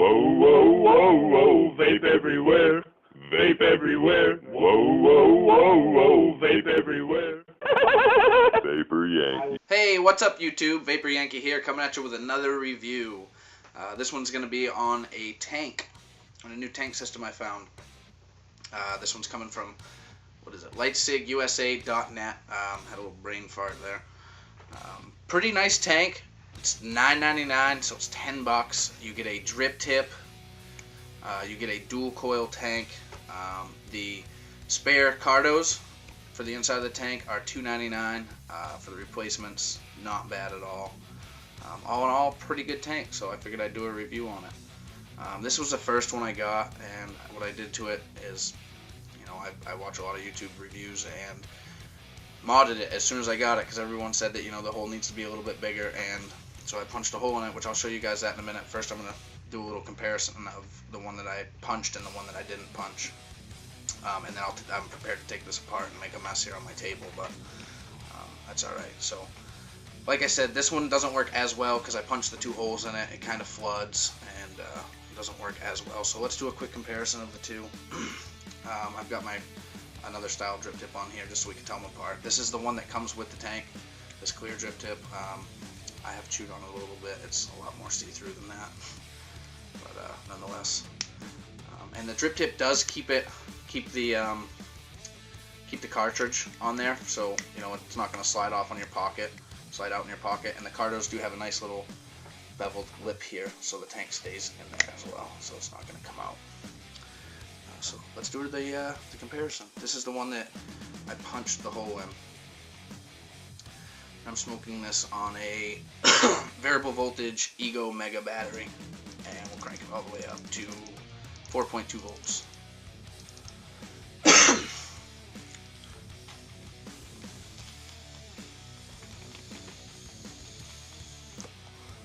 Whoa, whoa, whoa, whoa, vape everywhere. Vape everywhere. Whoa, whoa, whoa, whoa, vape everywhere. Vapor Yankee. Hey, what's up YouTube? Vapor Yankee here, coming at you with another review. This one's going to be on a tank, on a new tank system I found. This one's coming from, what is it, lightsigusa.net. Had a little brain fart there. Pretty nice tank. It's $9.99, so it's $10. You get a drip tip. You get a dual coil tank. The spare cardos for the inside of the tank are $2.99. For the replacements, not bad at all. All in all, pretty good tank, so I figured I'd do a review on it. This was the first one I got, and what I did to it is, you know, I watch a lot of YouTube reviews and modded it as soon as I got it, because everyone said that, you know, the hole needs to be a little bit bigger, and so I punched a hole in it, which I'll show you guys that in a minute. First I'm going to do a little comparison of the one that I punched and the one that I didn't punch. And then I'm prepared to take this apart and make a mess here on my table, but that's alright. So, like I said, this one doesn't work as well because I punched the two holes in it. It kind of floods and it doesn't work as well. So let's do a quick comparison of the two. I've got my another style drip tip on here just so we can tell them apart. This is the one that comes with the tank, this clear drip tip. I have chewed on it a little bit. It's a lot more see-through than that, but nonetheless. And the drip tip does keep the cartridge on there, so you know it's not going to slide out in your pocket. And the cardos do have a nice little beveled lip here, so the tank stays in there as well, so it's not going to come out. So let's do the comparison. This is the one that I punched the hole in. I'm smoking this on a variable voltage Ego Mega battery, and we'll crank it all the way up to 4.2 volts.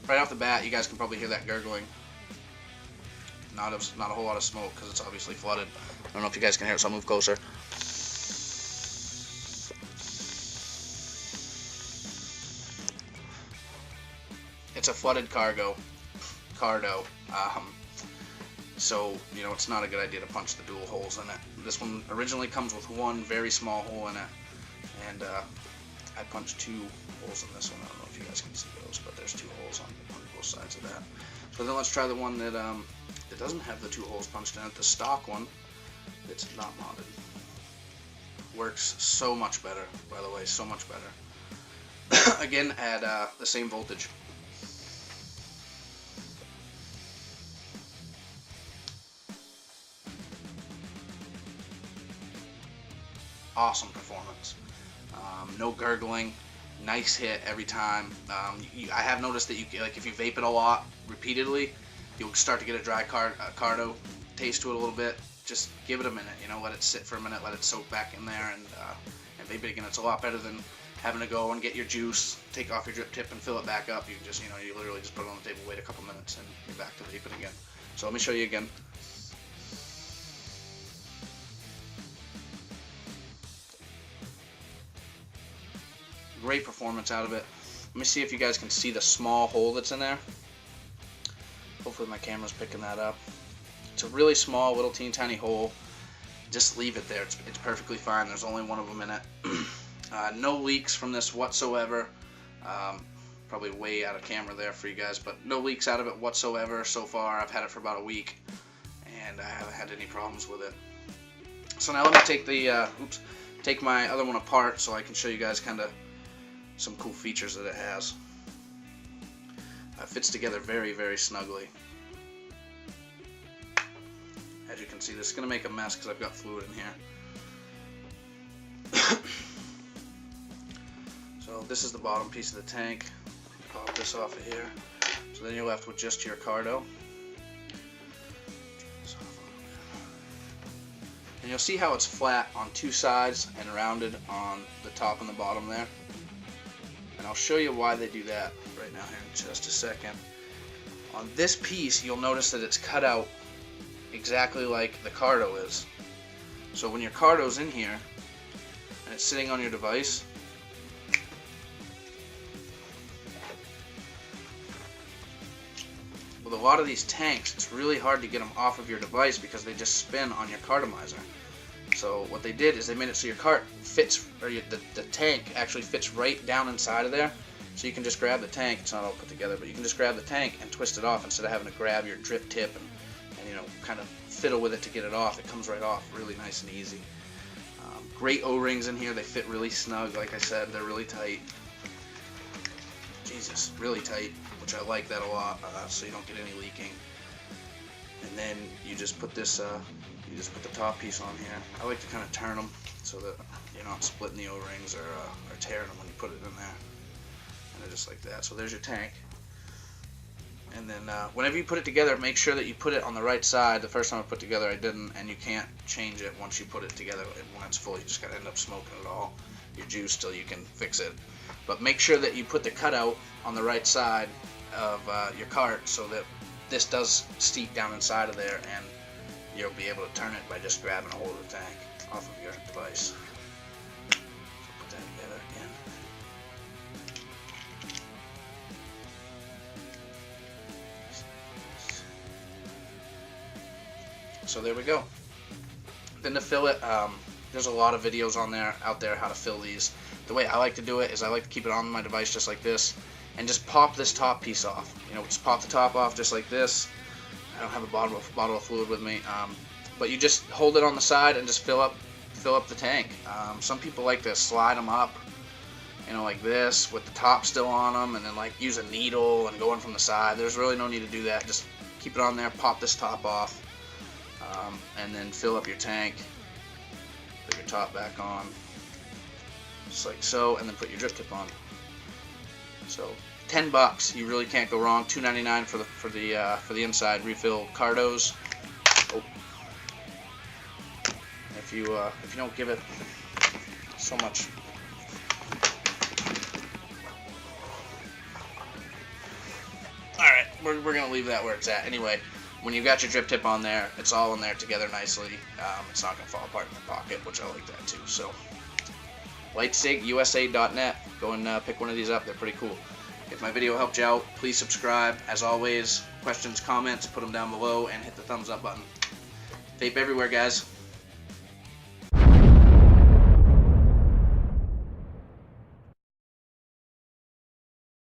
Right off the bat, you guys can probably hear that gurgling. Not a whole lot of smoke because it's obviously flooded. I don't know if you guys can hear it, so I'll move closer. It's a flooded cardo. So, you know, it's not a good idea to punch the dual holes in it. This one originally comes with one very small hole in it, and I punched two holes in this one. I don't know if you guys can see those, but there's two holes on both sides of that. So then let's try the one that doesn't have the two holes punched in it, the stock one that's not modded. Works so much better, by the way, so much better. Again, at the same voltage. Awesome performance. No gurgling, nice hit every time. I have noticed that if you vape it a lot repeatedly, you'll start to get a dry cardo taste to it a little bit. Just give it a minute, you know, let it sit for a minute, let it soak back in there, and vape it again. It's a lot better than having to go and get your juice, take off your drip tip, and fill it back up. You just, you know, you literally just put it on the table, wait a couple minutes, and you're back to vaping again. So let me show you again. Great performance out of it. Let me see if you guys can see the small hole that's in there. Hopefully my camera's picking that up. It's a really small, little teeny tiny hole. Just leave it there. It's perfectly fine. There's only one of them in it. No leaks from this whatsoever. Probably way out of camera there for you guys, but no leaks out of it whatsoever so far. I've had it for about a week, and I haven't had any problems with it. So now let me take my other one apart so I can show you guys kind of some cool features that it has. It fits together very, very snugly. As you can see, this is going to make a mess because I've got fluid in here. So this is the bottom piece of the tank. Pop this off of here. So then you're left with just your cardo. And you'll see how it's flat on two sides and rounded on the top and the bottom there. And I'll show you why they do that right now here in just a second. On this piece, you'll notice that it's cut out exactly like the cardo is. So when your cardo's in here and it's sitting on your device, with a lot of these tanks, it's really hard to get them off of your device because they just spin on your cartomizer. So what they did is they made it so your cart fits, or the tank actually fits right down inside of there. So you can just grab the tank. It's not all put together, but you can just grab the tank and twist it off instead of having to grab your drip tip and you know, kind of fiddle with it to get it off. It comes right off really nice and easy. Great O-rings in here. They fit really snug. Like I said, they're really tight. Jesus, really tight, which I like that a lot, so you don't get any leaking. And then you just put this, you just put the top piece on here. I like to kind of turn them so that you're not splitting the O-rings or tearing them when you put it in there. And they're just like that. So there's your tank. And then whenever you put it together, make sure that you put it on the right side. The first time I put it together, I didn't, and you can't change it once you put it together. When it's full, you just gotta end up smoking it all, your juice, till you can fix it. But make sure that you put the cutout on the right side of your cart so that this does steep down inside of there, and you'll be able to turn it by just grabbing a hold of the tank off of your device. So put that together again. So there we go. Then to fill it, there's a lot of videos out there how to fill these. The way I like to do it is I like to keep it on my device just like this, and just pop this top piece off. You know, just pop the top off just like this. I don't have a bottle of fluid with me, but you just hold it on the side and just fill up the tank. Some people like to slide them up, you know, like this with the top still on them, and then like use a needle and go in from the side. There's really no need to do that. Just keep it on there, pop this top off, and then fill up your tank. Put your top back on, just like so, and then put your drip tip on. So $10, you really can't go wrong. $2.99 for the inside refill cartos. Oh. If you don't give it so much. All right, we're gonna leave that where it's at. Anyway, when you got your drip tip on there, it's all in there together nicely. It's not gonna fall apart in your pocket, which I like that too. So, lightsigusa.net. Go and pick one of these up. They're pretty cool. If my video helped you out, please subscribe. As always, questions, comments, put them down below, and hit the thumbs up button. Vape everywhere, guys.